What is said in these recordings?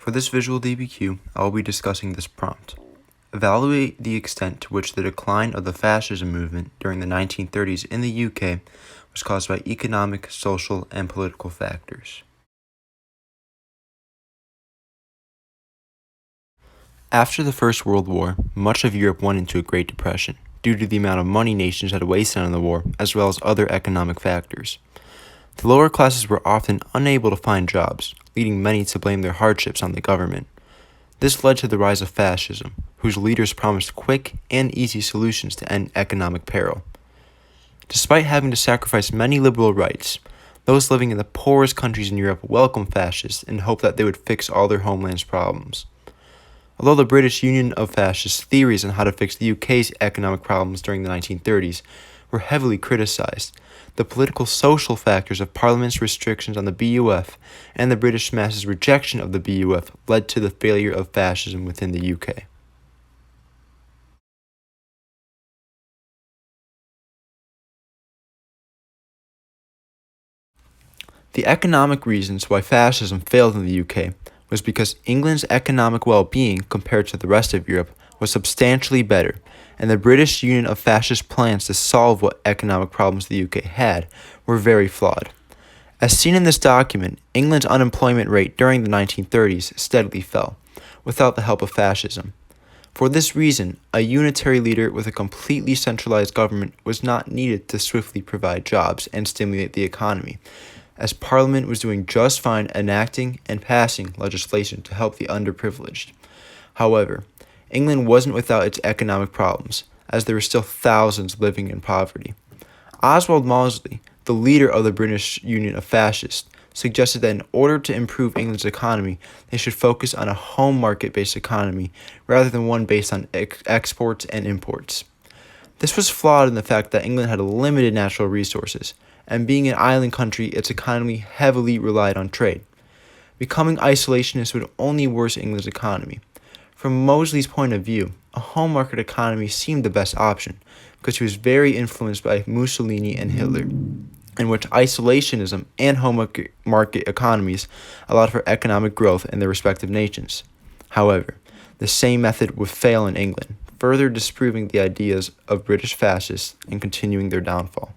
For this visual DBQ, I will be discussing this prompt. Evaluate the extent to which the decline of the fascism movement during the 1930s in the UK was caused by economic, social, and political factors. After the First World War, much of Europe went into a Great Depression due to the amount of money nations had wasted on the war, as well as other economic factors. The lower classes were often unable to find jobs, leading many to blame their hardships on the government. This led to the rise of fascism, whose leaders promised quick and easy solutions to end economic peril. Despite having to sacrifice many liberal rights, those living in the poorest countries in Europe welcomed fascists and hoped that they would fix all their homeland's problems. Although the British Union of Fascists' theories on how to fix the UK's economic problems during the 1930s were heavily criticized, the political social factors of Parliament's restrictions on the BUF and the British masses' rejection of the BUF led to the failure of fascism within the UK. The economic reasons why fascism failed in the UK was because England's economic well-being compared to the rest of Europe was substantially better, and the British Union of Fascist plans to solve what economic problems the UK had were very flawed. As seen in this document, England's unemployment rate during the 1930s steadily fell, without the help of fascism. For this reason, a unitary leader with a completely centralized government was not needed to swiftly provide jobs and stimulate the economy, as Parliament was doing just fine enacting and passing legislation to help the underprivileged. However, England wasn't without its economic problems, as there were still thousands living in poverty. Oswald Mosley, the leader of the British Union of Fascists, suggested that in order to improve England's economy, they should focus on a home market-based economy rather than one based on exports and imports. This was flawed in the fact that England had limited natural resources, and being an island country, its economy heavily relied on trade. Becoming isolationist would only worsen England's economy. From Mosley's point of view, a home market economy seemed the best option, because he was very influenced by Mussolini and Hitler, in which isolationism and home market economies allowed for economic growth in their respective nations. However, the same method would fail in England, further disproving the ideas of British fascists and continuing their downfall.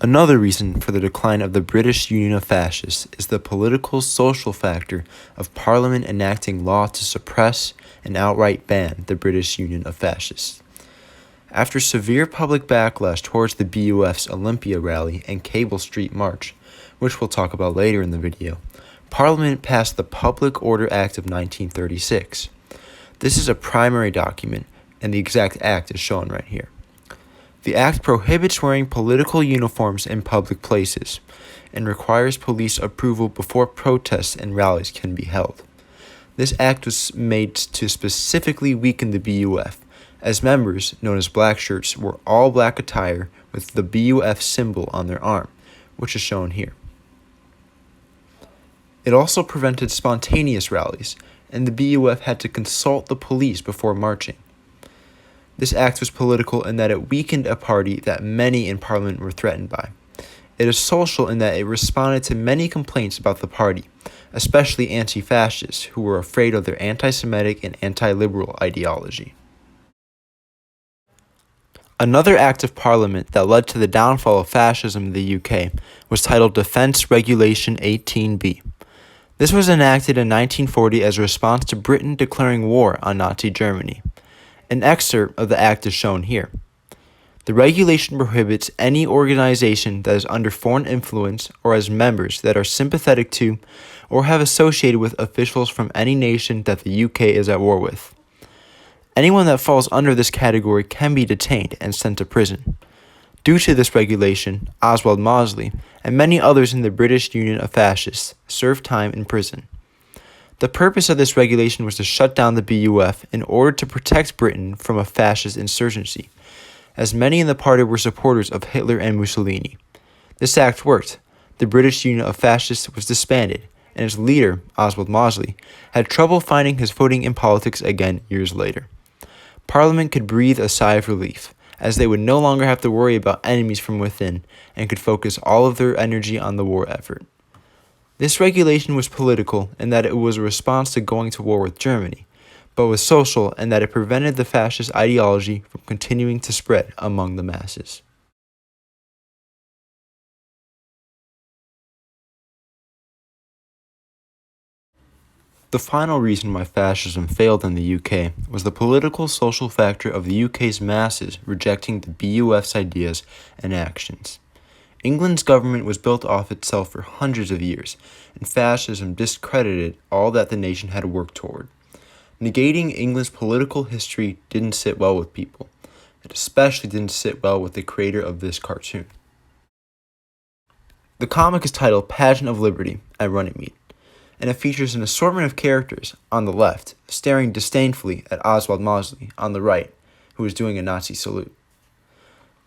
Another reason for the decline of the British Union of Fascists is the political social factor of Parliament enacting law to suppress and outright ban the British Union of Fascists. After severe public backlash towards the BUF's Olympia rally and Cable Street March, which we'll talk about later in the video, Parliament passed the Public Order Act of 1936. This is a primary document, and the exact act is shown right here. The act prohibits wearing political uniforms in public places and requires police approval before protests and rallies can be held. This act was made to specifically weaken the BUF, as members, known as black shirts, wore all black attire with the BUF symbol on their arm, which is shown here. It also prevented spontaneous rallies, and the BUF had to consult the police before marching. This act was political in that it weakened a party that many in Parliament were threatened by. It is social in that it responded to many complaints about the party, especially anti-fascists who were afraid of their anti-Semitic and anti-liberal ideology. Another act of Parliament that led to the downfall of fascism in the UK was titled Defence Regulation 18B. This was enacted in 1940 as a response to Britain declaring war on Nazi Germany. An excerpt of the act is shown here. The regulation prohibits any organization that is under foreign influence or has members that are sympathetic to or have associated with officials from any nation that the UK is at war with. Anyone that falls under this category can be detained and sent to prison. Due to this regulation, Oswald Mosley and many others in the British Union of Fascists served time in prison. The purpose of this regulation was to shut down the BUF in order to protect Britain from a fascist insurgency, as many in the party were supporters of Hitler and Mussolini. This act worked. The British Union of Fascists was disbanded, and its leader, Oswald Mosley, had trouble finding his footing in politics again years later. Parliament could breathe a sigh of relief, as they would no longer have to worry about enemies from within and could focus all of their energy on the war effort. This regulation was political in that it was a response to going to war with Germany, but was social in that it prevented the fascist ideology from continuing to spread among the masses. The final reason why fascism failed in the UK was the political social factor of the UK's masses rejecting the BUF's ideas and actions. England's government was built off itself for hundreds of years, and fascism discredited all that the nation had worked toward. Negating England's political history didn't sit well with people. It especially didn't sit well with the creator of this cartoon. The comic is titled Pageant of Liberty at Runnymede, and it features an assortment of characters on the left, staring disdainfully at Oswald Mosley on the right, who is doing a Nazi salute.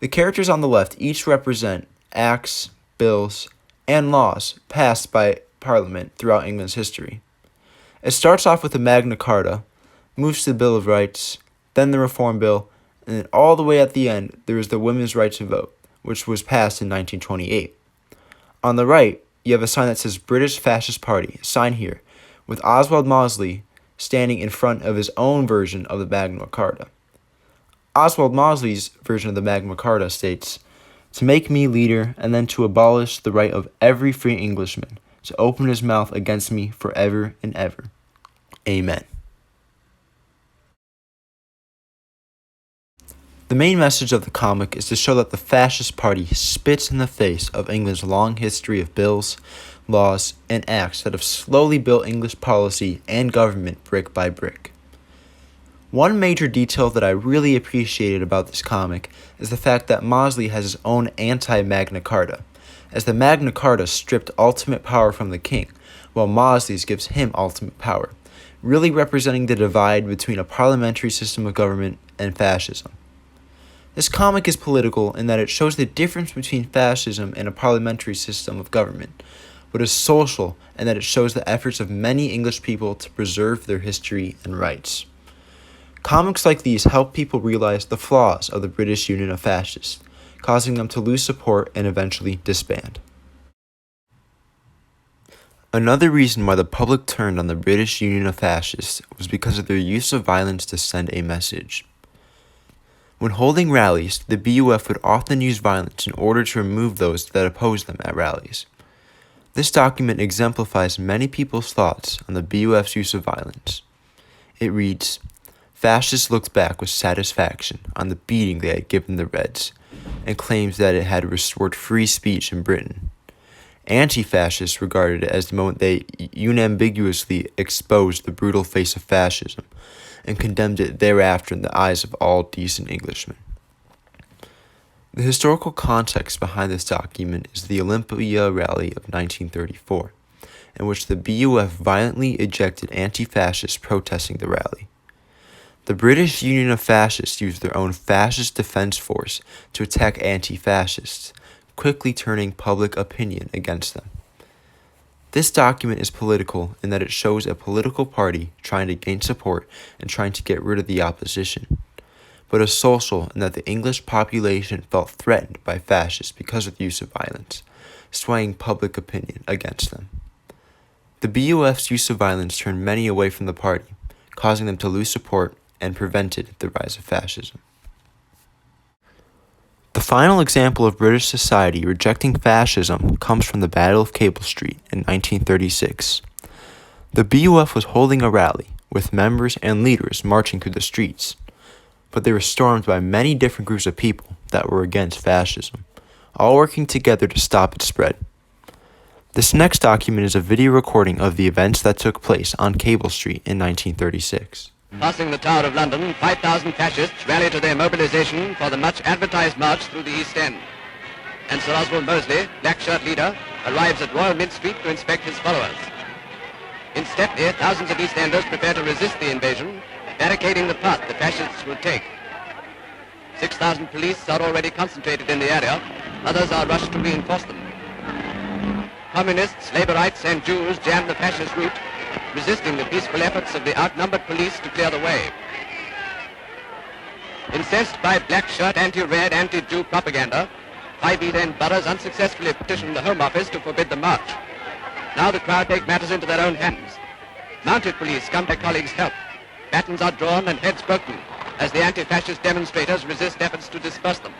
The characters on the left each represent acts, bills, and laws passed by Parliament throughout England's history. It starts off with the Magna Carta, moves to the Bill of Rights, then the Reform Bill, and then all the way at the end there is the Women's Right to Vote, which was passed in 1928. On the right, you have a sign that says British Fascist Party, sign here, with Oswald Mosley standing in front of his own version of the Magna Carta. Oswald Mosley's version of the Magna Carta states, "To make me leader, and then to abolish the right of every free Englishman to open his mouth against me forever and ever. Amen." The main message of the comic is to show that the Fascist Party spits in the face of England's long history of bills, laws, and acts that have slowly built English policy and government brick by brick. One major detail that I really appreciated about this comic is the fact that Mosley has his own anti-Magna Carta, as the Magna Carta stripped ultimate power from the king, while Mosley's gives him ultimate power, really representing the divide between a parliamentary system of government and fascism. This comic is political in that it shows the difference between fascism and a parliamentary system of government, but is social in that it shows the efforts of many English people to preserve their history and rights. Comics like these help people realize the flaws of the British Union of Fascists, causing them to lose support and eventually disband. Another reason why the public turned on the British Union of Fascists was because of their use of violence to send a message. When holding rallies, the BUF would often use violence in order to remove those that opposed them at rallies. This document exemplifies many people's thoughts on the BUF's use of violence. It reads, "Fascists looked back with satisfaction on the beating they had given the Reds, and claims that it had restored free speech in Britain. Anti-fascists regarded it as the moment they unambiguously exposed the brutal face of fascism, and condemned it thereafter in the eyes of all decent Englishmen." The historical context behind this document is the Olympia rally of 1934, in which the BUF violently ejected anti-fascists protesting the rally. The British Union of Fascists used their own fascist defense force to attack anti-fascists, quickly turning public opinion against them. This document is political in that it shows a political party trying to gain support and trying to get rid of the opposition, but is social in that the English population felt threatened by fascists because of the use of violence, swaying public opinion against them. The BUF's use of violence turned many away from the party, causing them to lose support and prevented the rise of fascism. The final example of British society rejecting fascism comes from the Battle of Cable Street in 1936. The BUF was holding a rally, with members and leaders marching through the streets, but they were stormed by many different groups of people that were against fascism, all working together to stop its spread. This next document is a video recording of the events that took place on Cable Street in 1936. Passing the Tower of London, 5,000 fascists rally to their mobilization for the much advertised march through the East End. And Sir Oswald Mosley, black shirt leader, arrives at Royal Mint Street to inspect his followers. In Stepney, thousands of East Enders prepare to resist the invasion, barricading the path the fascists will take. 6,000 police are already concentrated in the area. Others are rushed to reinforce them. Communists, Labourites and Jews jam the fascist route, resisting the peaceful efforts of the outnumbered police to clear the way. Incensed by black shirt, anti-red, anti-Jew propaganda, 5E10 boroughs unsuccessfully petitioned the Home Office to forbid the march. Now the crowd take matters into their own hands. Mounted police come to their colleagues' help. Batons are drawn and heads broken as the anti-fascist demonstrators resist efforts to disperse them.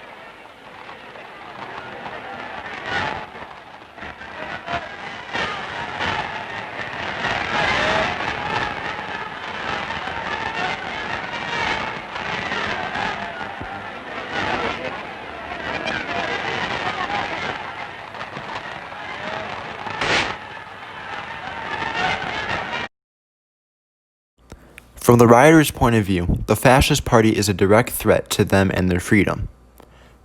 From the rioters' point of view, the Fascist Party is a direct threat to them and their freedom.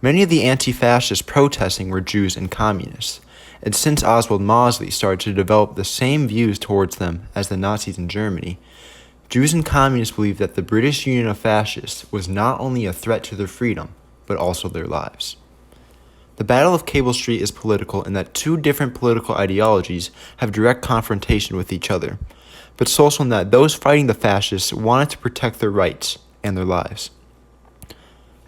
Many of the anti-fascists protesting were Jews and communists, and since Oswald Mosley started to develop the same views towards them as the Nazis in Germany, Jews and communists believed that the British Union of Fascists was not only a threat to their freedom, but also their lives. The Battle of Cable Street is political in that two different political ideologies have direct confrontation with each other, but social in that those fighting the fascists wanted to protect their rights and their lives.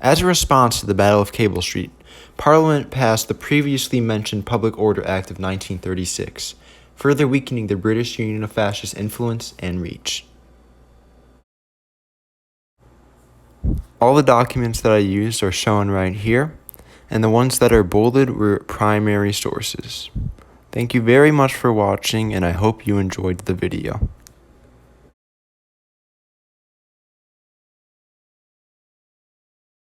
As a response to the Battle of Cable Street, Parliament passed the previously mentioned Public Order Act of 1936, further weakening the British Union of Fascists' influence and reach. All the documents that I used are shown right here, and the ones that are bolded were primary sources. Thank you very much for watching, and I hope you enjoyed the video.